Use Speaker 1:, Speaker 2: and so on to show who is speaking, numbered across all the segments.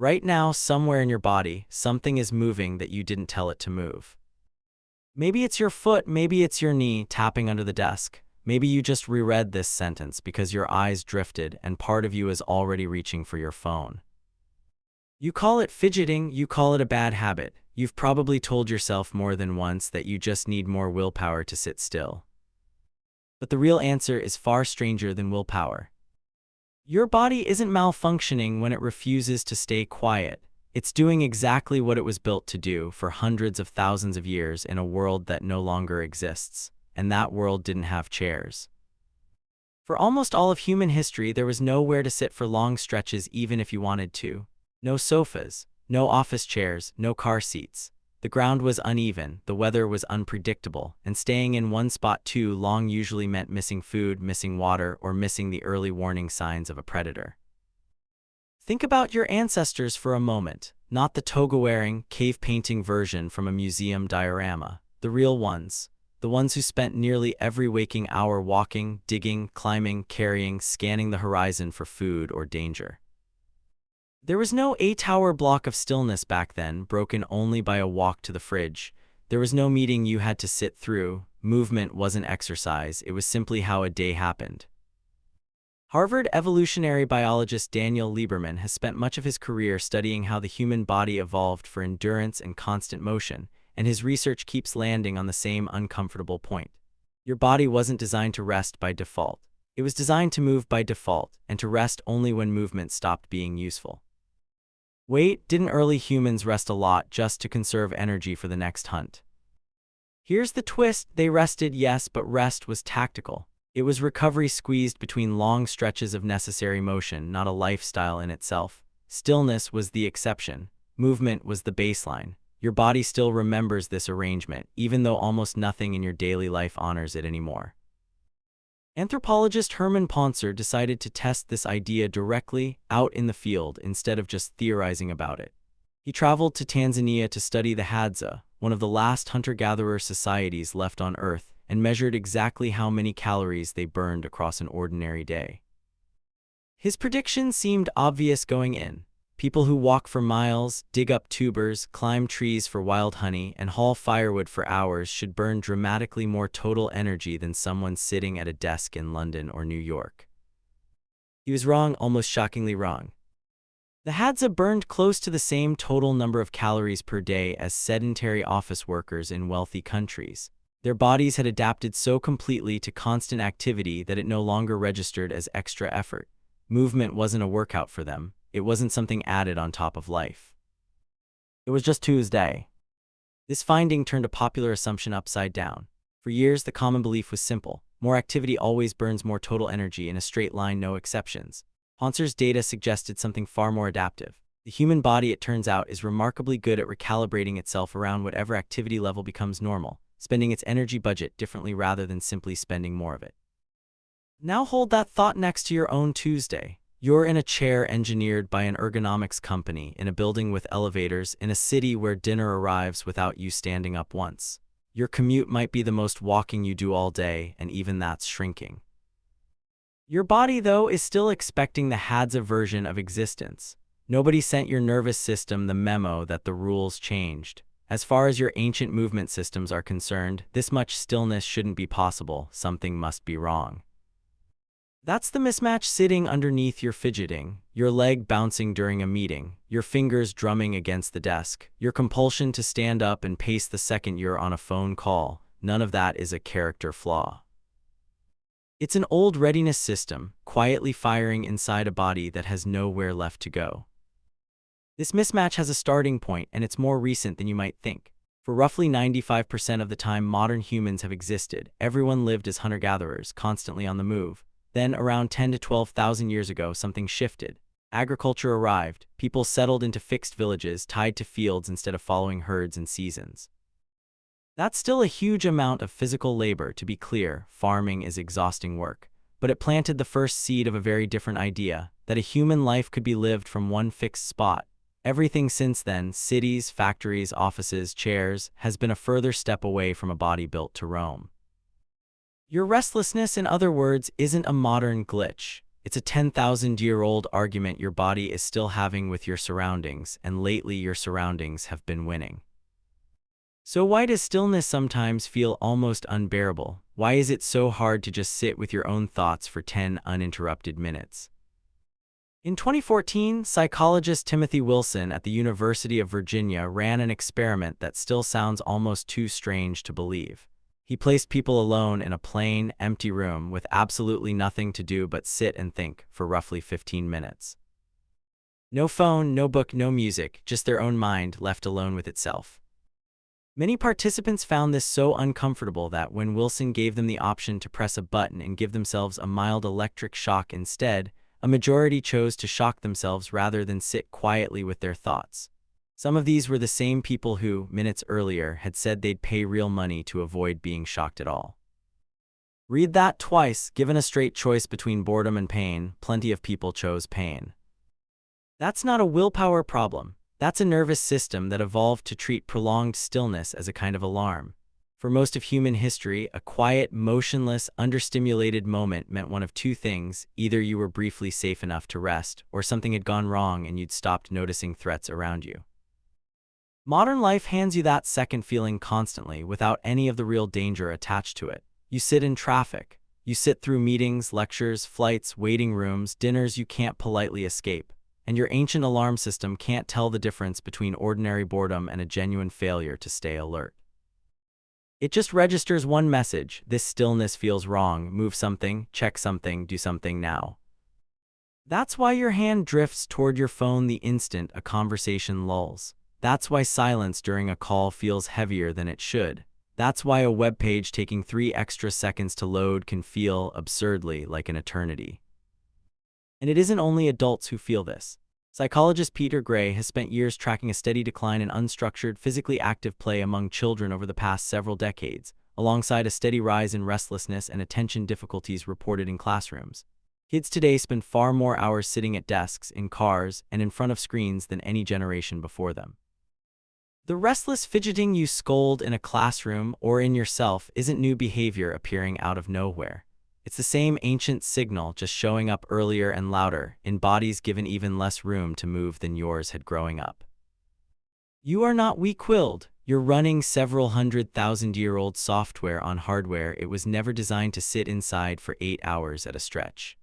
Speaker 1: Right now, somewhere in your body, something is moving that you didn't tell it to move. Maybe it's your foot, maybe it's your knee tapping under the desk. Maybe you just reread this sentence because your eyes drifted and part of you is already reaching for your phone. You call it fidgeting, you call it a bad habit. You've probably told yourself more than once that you just need more willpower to sit still. But the real answer is far stranger than willpower. Your body isn't malfunctioning when it refuses to stay quiet. It's doing exactly what it was built to do for hundreds of thousands of years in a world that no longer exists, and that world didn't have chairs. For almost all of human history, there was nowhere to sit for long stretches even if you wanted to. No sofas, no office chairs, no car seats. The ground was uneven, the weather was unpredictable, and staying in one spot too long usually meant missing food, missing water, or missing the early warning signs of a predator. Think about your ancestors for a moment, not the toga-wearing, cave-painting version from a museum diorama, the real ones, the ones who spent nearly every waking hour walking, digging, climbing, carrying, scanning the horizon for food or danger. There was no 8-hour block of stillness back then, broken only by a walk to the fridge. There was no meeting you had to sit through. Movement wasn't exercise, it was simply how a day happened. Harvard evolutionary biologist Daniel Lieberman has spent much of his career studying how the human body evolved for endurance and constant motion, and his research keeps landing on the same uncomfortable point. Your body wasn't designed to rest by default. It was designed to move by default, and to rest only when movement stopped being useful. Wait, didn't early humans rest a lot just to conserve energy for the next hunt? Here's the twist, they rested, yes, but rest was tactical. It was recovery squeezed between long stretches of necessary motion, not a lifestyle in itself. Stillness was the exception. Movement was the baseline. Your body still remembers this arrangement, even though almost nothing in your daily life honors it anymore. Anthropologist Herman Poncer decided to test this idea directly out in the field instead of just theorizing about it. He traveled to Tanzania to study the Hadza, one of the last hunter-gatherer societies left on Earth, and measured exactly how many calories they burned across an ordinary day. His prediction seemed obvious going in. People who walk for miles, dig up tubers, climb trees for wild honey, and haul firewood for hours should burn dramatically more total energy than someone sitting at a desk in London or New York. He was wrong, almost shockingly wrong. The Hadza burned close to the same total number of calories per day as sedentary office workers in wealthy countries. Their bodies had adapted so completely to constant activity that it no longer registered as extra effort. Movement wasn't a workout for them. It wasn't something added on top of life. It was just Tuesday. This finding turned a popular assumption upside down. For years, the common belief was simple. More activity always burns more total energy in a straight line, no exceptions. Poncer's data suggested something far more adaptive. The human body, it turns out, is remarkably good at recalibrating itself around whatever activity level becomes normal, spending its energy budget differently rather than simply spending more of it. Now hold that thought next to your own Tuesday. You're in a chair engineered by an ergonomics company, in a building with elevators, in a city where dinner arrives without you standing up once. Your commute might be the most walking you do all day, and even that's shrinking. Your body, though, is still expecting the Hadza version of existence. Nobody sent your nervous system the memo that the rules changed. As far as your ancient movement systems are concerned, this much stillness shouldn't be possible. Something must be wrong. That's the mismatch sitting underneath your fidgeting, your leg bouncing during a meeting, your fingers drumming against the desk, your compulsion to stand up and pace the second you're on a phone call. None of that is a character flaw. It's an old readiness system, quietly firing inside a body that has nowhere left to go. This mismatch has a starting point, and it's more recent than you might think. For roughly 95% of the time modern humans have existed, everyone lived as hunter-gatherers, constantly on the move. Then, around 10 to 12,000 years ago, something shifted. Agriculture arrived. People settled into fixed villages tied to fields instead of following herds and seasons. That's still a huge amount of physical labor, to be clear. Farming is exhausting work. But it planted the first seed of a very different idea, that a human life could be lived from one fixed spot. Everything since then, cities, factories, offices, chairs, has been a further step away from a body built to roam. Your restlessness, in other words, isn't a modern glitch. It's a 10,000-year-old argument your body is still having with your surroundings, and lately your surroundings have been winning. So why does stillness sometimes feel almost unbearable? Why is it so hard to just sit with your own thoughts for 10 uninterrupted minutes? In 2014, psychologist Timothy Wilson at the University of Virginia ran an experiment that still sounds almost too strange to believe. He placed people alone in a plain, empty room with absolutely nothing to do but sit and think for roughly 15 minutes. No phone, no book, no music, just their own mind left alone with itself. Many participants found this so uncomfortable that when Wilson gave them the option to press a button and give themselves a mild electric shock instead, a majority chose to shock themselves rather than sit quietly with their thoughts. Some of these were the same people who, minutes earlier, had said they'd pay real money to avoid being shocked at all. Read that twice. Given a straight choice between boredom and pain, plenty of people chose pain. That's not a willpower problem. That's a nervous system that evolved to treat prolonged stillness as a kind of alarm. For most of human history, a quiet, motionless, understimulated moment meant one of two things: either you were briefly safe enough to rest, or something had gone wrong and you'd stopped noticing threats around you. Modern life hands you that second feeling constantly, without any of the real danger attached to it. You sit in traffic. You sit through meetings, lectures, flights, waiting rooms, dinners you can't politely escape. And your ancient alarm system can't tell the difference between ordinary boredom and a genuine failure to stay alert. It just registers one message: this stillness feels wrong, move something, check something, do something now. That's why your hand drifts toward your phone the instant a conversation lulls. That's why silence during a call feels heavier than it should. That's why a web page taking 3 extra seconds to load can feel, absurdly, like an eternity. And it isn't only adults who feel this. Psychologist Peter Gray has spent years tracking a steady decline in unstructured, physically active play among children over the past several decades, alongside a steady rise in restlessness and attention difficulties reported in classrooms. Kids today spend far more hours sitting at desks, in cars, and in front of screens than any generation before them. The restless fidgeting you scold in a classroom or in yourself isn't new behavior appearing out of nowhere. It's the same ancient signal, just showing up earlier and louder, in bodies given even less room to move than yours had growing up. You are not weak-willed. You're running several 100,000-year-old software on hardware it was never designed to sit inside for 8 hours at a stretch.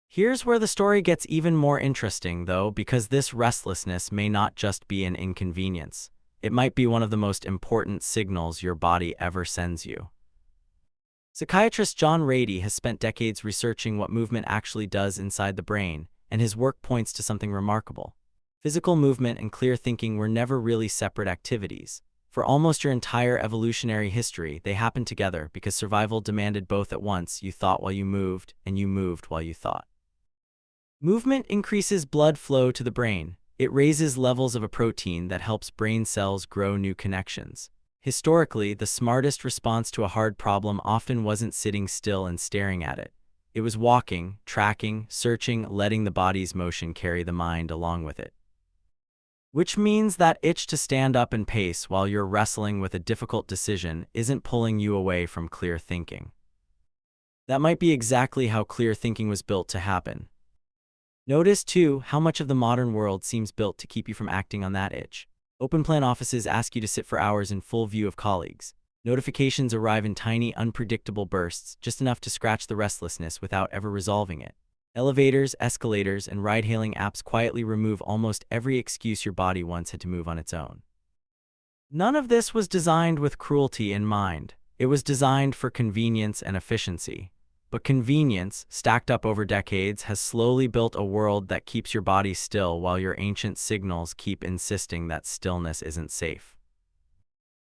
Speaker 1: Here's where the story gets even more interesting, though, because this restlessness may not just be an inconvenience. It might be one of the most important signals your body ever sends you. Psychiatrist John Ratey has spent decades researching what movement actually does inside the brain, and his work points to something remarkable. Physical movement and clear thinking were never really separate activities. For almost your entire evolutionary history, they happened together because survival demanded both at once. You thought while you moved, and you moved while you thought. Movement increases blood flow to the brain. It raises levels of a protein that helps brain cells grow new connections. Historically, the smartest response to a hard problem often wasn't sitting still and staring at it. It was walking, tracking, searching, letting the body's motion carry the mind along with it. Which means that itch to stand up and pace while you're wrestling with a difficult decision isn't pulling you away from clear thinking. That might be exactly how clear thinking was built to happen. Notice, too, how much of the modern world seems built to keep you from acting on that itch. Open-plan offices ask you to sit for hours in full view of colleagues. Notifications arrive in tiny, unpredictable bursts, just enough to scratch the restlessness without ever resolving it. Elevators, escalators, and ride-hailing apps quietly remove almost every excuse your body once had to move on its own. None of this was designed with cruelty in mind. It was designed for convenience and efficiency. But convenience, stacked up over decades, has slowly built a world that keeps your body still while your ancient signals keep insisting that stillness isn't safe.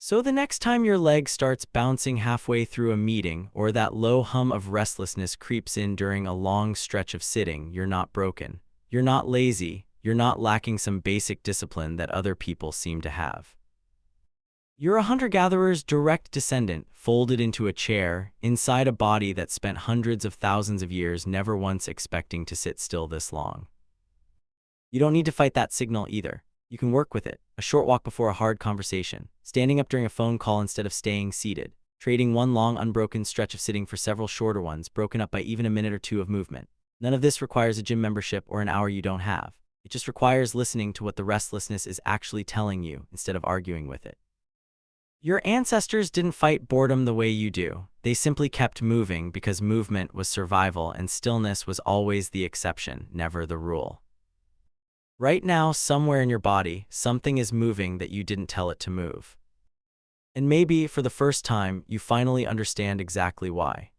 Speaker 1: So the next time your leg starts bouncing halfway through a meeting, or that low hum of restlessness creeps in during a long stretch of sitting, you're not broken. You're not lazy. You're not lacking some basic discipline that other people seem to have. You're a hunter-gatherer's direct descendant, folded into a chair, inside a body that spent hundreds of thousands of years never once expecting to sit still this long. You don't need to fight that signal either. You can work with it. A short walk before a hard conversation, standing up during a phone call instead of staying seated, trading one long unbroken stretch of sitting for several shorter ones broken up by even a minute or two of movement. None of this requires a gym membership or an hour you don't have. It just requires listening to what the restlessness is actually telling you instead of arguing with it. Your ancestors didn't fight boredom the way you do. They simply kept moving because movement was survival and stillness was always the exception, never the rule. Right now, somewhere in your body, something is moving that you didn't tell it to move. And maybe, for the first time, you finally understand exactly why.